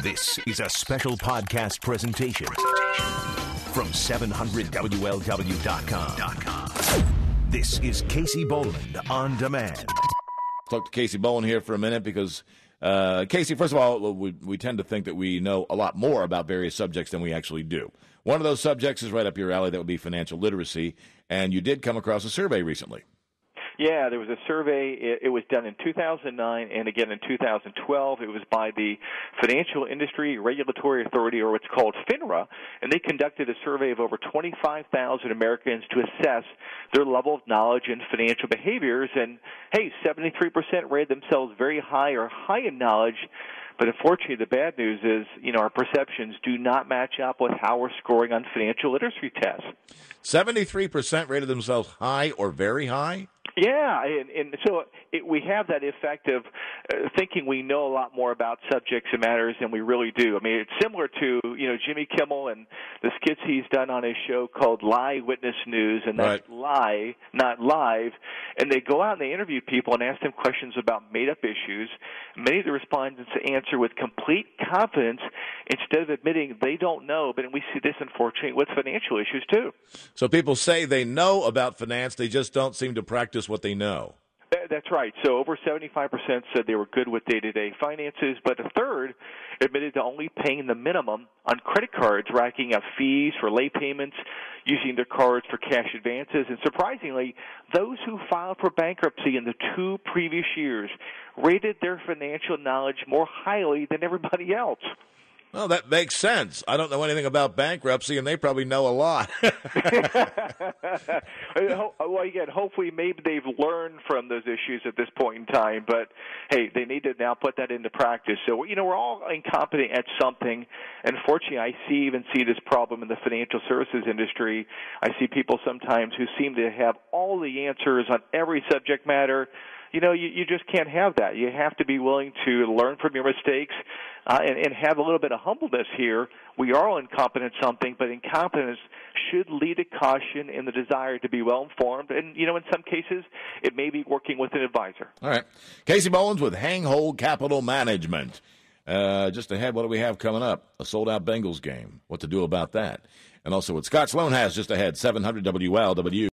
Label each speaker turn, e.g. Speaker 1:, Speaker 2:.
Speaker 1: This is a special podcast presentation from 700WLW.com. This is Casey Boland On Demand.
Speaker 2: Talk to Casey Boland here for a minute because, Casey, first of all, we tend to think that we know a lot more about various subjects than we actually do. One of those subjects is right up your alley. That would be financial literacy, and you did come across a survey recently.
Speaker 3: Yeah, there was a survey. It was done in 2009 and again in 2012. It was by the Financial Industry Regulatory Authority, or what's called FINRA, and they conducted a survey of over 25,000 Americans to assess their level of knowledge in financial behaviors. And, hey, 73% rated themselves very high or high in knowledge. But unfortunately, the bad news is, our perceptions do not match up with how we're scoring on financial literacy tests.
Speaker 2: 73% rated themselves high or very high?
Speaker 3: Yeah, and so we have that effect of thinking we know a lot more about subjects and matters than we really do. I mean, it's similar to, Jimmy Kimmel and the skits he's done on his show called Lie Witness News, and that's lie, not live. And they go out and they interview people and ask them questions about made-up issues. Many of the respondents answer with complete confidence instead of admitting they don't know. But we see this, unfortunately, with financial issues, too.
Speaker 2: So people say they know about finance, they just don't seem to practice what they know.
Speaker 3: That's right. So over 75% said they were good with day-to-day finances, but a third admitted to only paying the minimum on credit cards, racking up fees for late payments, using their cards for cash advances. And surprisingly, those who filed for bankruptcy in the 2 previous years rated their financial knowledge more highly than everybody else.
Speaker 2: Well, that makes sense. I don't know anything about bankruptcy, and they probably know a lot.
Speaker 3: Well, again, hopefully maybe they've learned from those issues at this point in time. But, hey, they need to now put that into practice. So, we're all incompetent at something. And fortunately, I even see this problem in the financial services industry. I see people sometimes who seem to have all the answers on every subject matter. You just can't have that. You have to be willing to learn from your mistakes and have a little bit of humbleness here. We are all incompetent at something, but incompetence should lead to caution and the desire to be well-informed. And, in some cases, it may be working with an advisor.
Speaker 2: All right. Casey Boland with Hanghold Capital Management. Just ahead, what do we have coming up? A sold-out Bengals game. What to do about that? And also what Scott Sloan has just ahead, 700 WLW.